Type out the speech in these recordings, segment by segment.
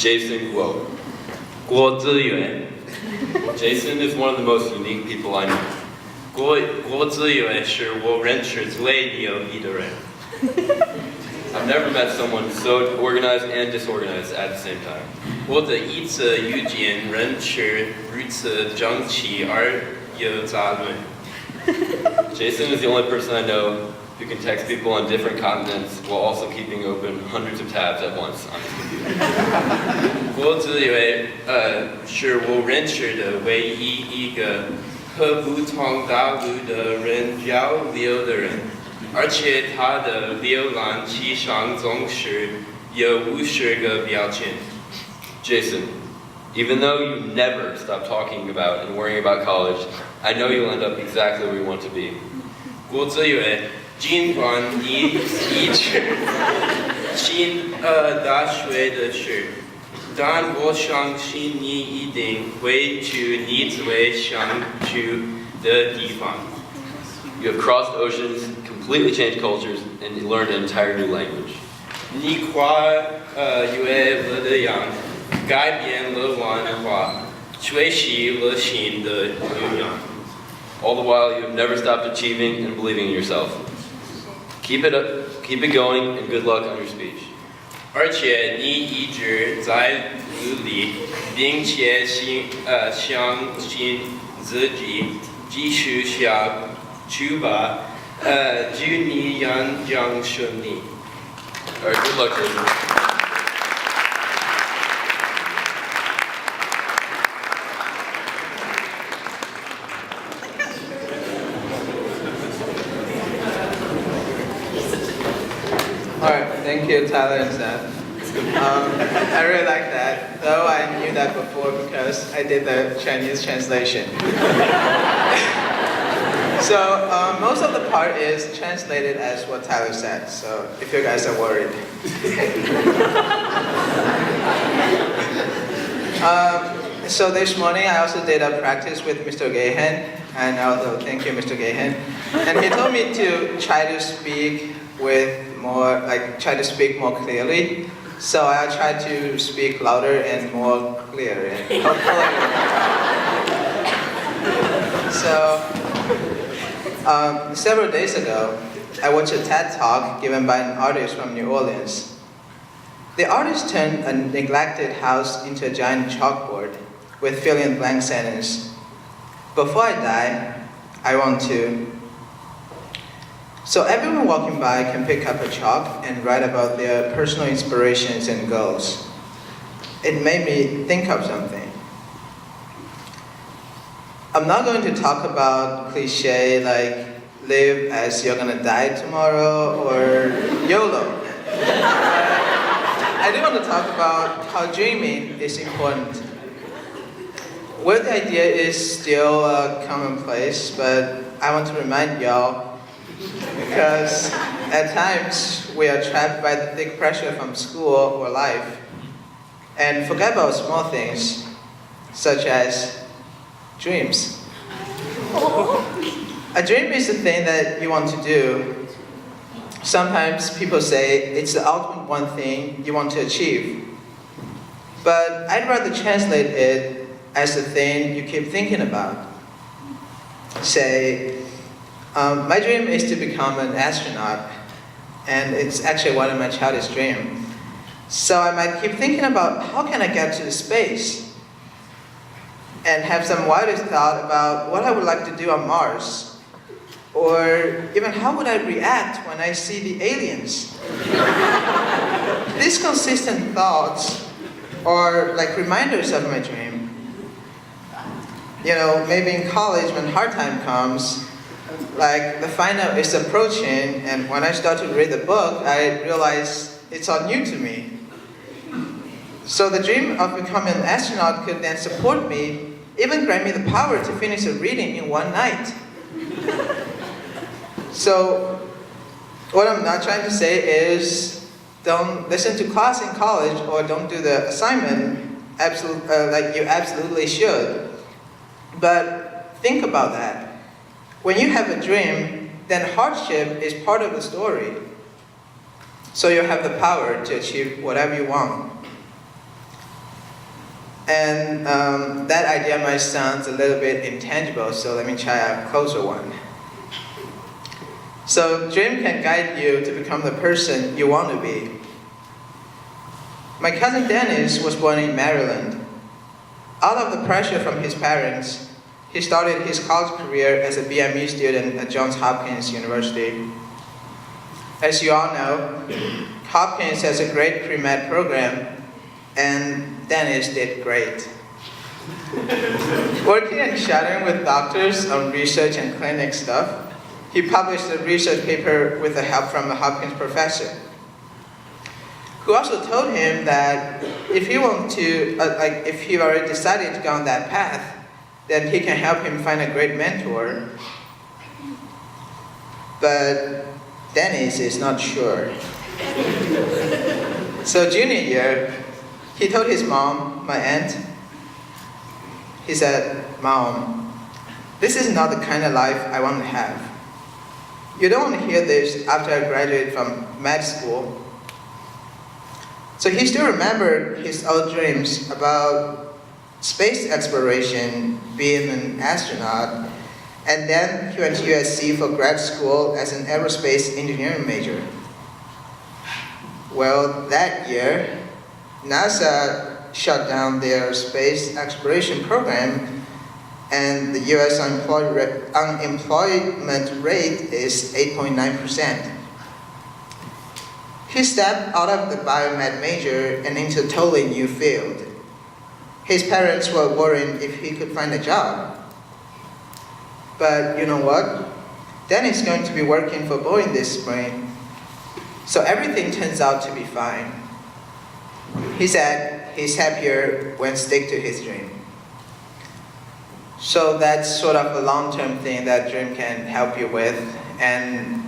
Jason Guo. Guo Ziyue. Jason is one of the most unique people I know. Guo Ziyue 是我认识最有意的人。I've never met someone so organized and disorganized at the same time. 我的一次遇见认识如此整齐而有杂乱。Jason is the only person I know who can text people on different continents while also keeping open hundreds of tabs at once on his computer. 郭子伟，是我认识的唯一一个和不同道路的人交流的人，而且他的浏览器上总是有50个标签。Jason, even though you never stop talking about and worrying about college, I know you'll end up exactly where you want to be. 郭子伟。尽管你一直进大学的事，但我相信你一定会去你最想去的地方。You have crossed oceans, completely changed cultures, and you learned an entire new language. 你跨越了的洋，改变了文化，学习了新的语言。All the while, you have never stopped achieving and believing in yourself. Keep it up, keep it going, and good luck on your speech. 而且你一直在努力，并且相信自己，继续下去吧。祝你演讲顺利。All right, good luck, Jason. Thank you, Tyler and Seth. I really like that, though I knew that before because I did the Chinese translation. So most of the part is translated as what Tyler said, so if you guys are worried. So this morning I also did a practice with Mr. Gahan, and also thank you, Mr. Gahan. And he told me to try to speak try to speak more clearly. So I'll try to speak louder and more clear. So several days ago, I watched a TED Talk given by an artist from New Orleans. The artist turned a neglected house into a giant chalkboard with fill-in-blank sentence. Before I die, I want to. So everyone walking by can pick up a chalk and write about their personal inspirations and goals. It made me think of something. I'm not going to talk about cliche like live as you're gonna die tomorrow or YOLO. I do want to talk about how dreaming is important. Where the idea is still commonplace, but I want to remind y'all because at times we are trapped by the big pressure from school or life and forget about small things such as dreams. A dream is the thing that you want to do. Sometimes people say it's the ultimate one thing you want to achieve. But I'd rather translate it as the thing you keep thinking about. Say, my dream is to become an astronaut, and it's actually one of my childish dreams. So I might keep thinking about how can I get to space, and have some wider thought about what I would like to do on Mars, or even how would I react when I see the aliens. These consistent thoughts are like reminders of my dream. You know, maybe in college when hard time comes, like the final is approaching, and when I start to read the book, I realize it's all new to me. So the dream of becoming an astronaut could then support me, even grant me the power to finish a reading in one night. So what I'm not trying to say is don't listen to class in college or don't do the assignment like you absolutely should. But think about that. When you have a dream, then hardship is part of the story. So you have the power to achieve whatever you want. And that idea might sound a little bit intangible, so let me try a closer one. So dream can guide you to become the person you want to be. My cousin Dennis was born in Maryland. Out of the pressure from his parents, he started his college career as a BME student at Johns Hopkins University. As you all know, Hopkins has a great pre-med program, and Dennis did great. Working and chatting with doctors on research and clinic stuff, he published a research paper with the help from a Hopkins professor, who also told him that if he if he already decided to go on that path, then he can help him find a great mentor. But Dennis is not sure. So junior year, he told his mom, my aunt, he said, "Mom, this is not the kind of life I want to have. You don't want to hear this after I graduate from med school." So he still remembered his old dreams about space exploration, being an astronaut, and then he went to USC for grad school as an aerospace engineering major. Well, that year, NASA shut down their space exploration program, and the US unemployment rate is 8.9%. He stepped out of the biomed major and into a totally new field. His parents were worried if he could find a job. But you know what? Dennis is going to be working for Boeing this spring, so everything turns out to be fine. He said he's happier when stick to his dream. So that's sort of a long-term thing that dream can help you with, and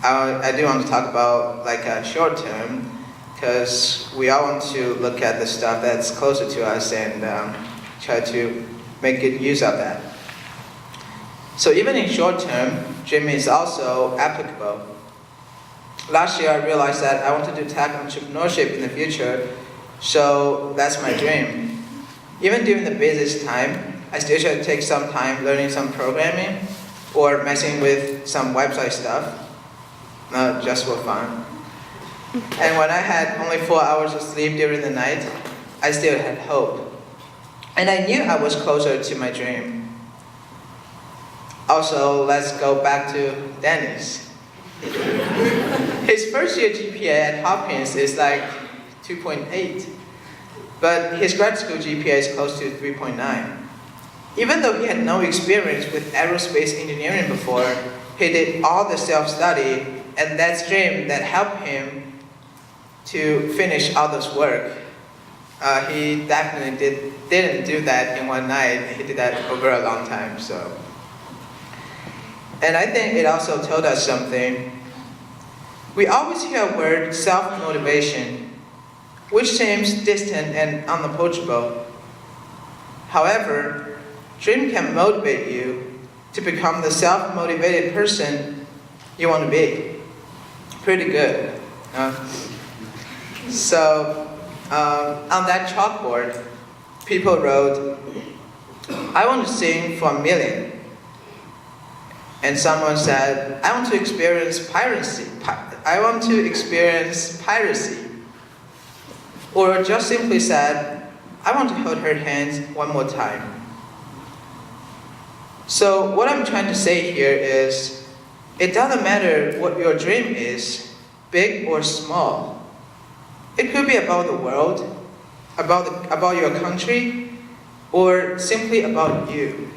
I do want to talk about like a short-term, because we all want to look at the stuff that's closer to us and try to make good use of that. So even in short-term, dream is also applicable. Last year I realized that I wanted to tackle entrepreneurship in the future, so that's my dream. Even during the busiest time, I still try to take some time learning some programming or messing with some website stuff, just for fun. And when I had only 4 hours of sleep during the night, I still had hope. And I knew I was closer to my dream. Also, let's go back to Dennis. His first year GPA at Hopkins is like 2.8, but his grad school GPA is close to 3.9. Even though he had no experience with aerospace engineering before, he did all the self-study, and that's dream that helped him to finish all this work. He definitely didn't do that in one night. He did that over a long time. And I think it also told us something. We always hear a word self-motivation, which seems distant and unapproachable. However, dream can motivate you to become the self-motivated person you want to be. Pretty good. So on that chalkboard, people wrote, "I want to sing for 1,000,000. And someone said, "I want to experience piracy. I want to experience piracy." Or just simply said, "I want to hold her hands one more time." So what I'm trying to say here is, it doesn't matter what your dream is, big or small. It could be about the world, about your country, or simply about you.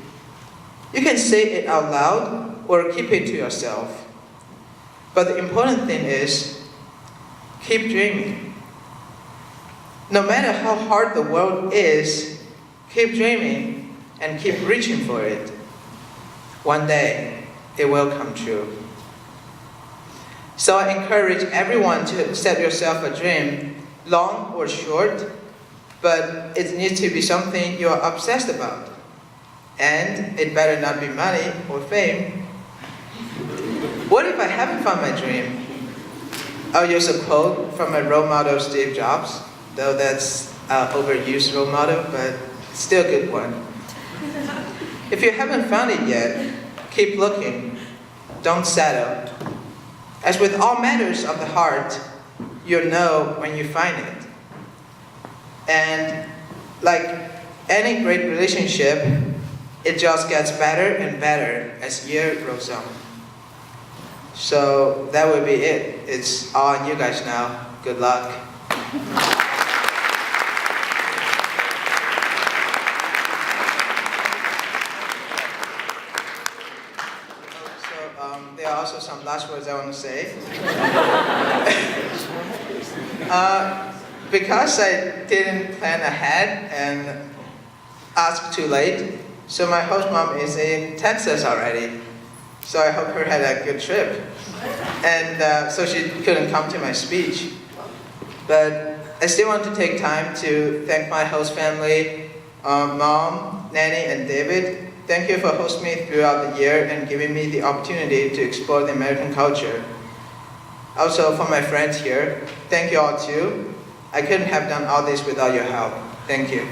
You can say it out loud or keep it to yourself. But the important thing is, keep dreaming. No matter how hard the world is, keep dreaming and keep reaching for it. One day, it will come true. So I encourage everyone to set yourself a dream, long or short, but it needs to be something you're obsessed about. And it better not be money or fame. What if I haven't found my dream? I'll use a quote from my role model, Steve Jobs, though that's an overused role model, but Still a good one. If you haven't found it yet, keep looking. Don't settle. As with all matters of the heart, you'll know when you find it. And like any great relationship, it just gets better and better as year goes on. So that would be it. It's all on you guys now. Good luck. So there are also some last words I want to say. Because I didn't plan ahead and asked too late, so my host mom is in Texas already. So I hope her had a good trip. And so she couldn't come to my speech. But I still want to take time to thank my host family, Mom, Nanny, and David. Thank you for hosting me throughout the year and giving me the opportunity to explore the American culture. Also for my friends here, thank you all too. I couldn't have done all this without your help. Thank you.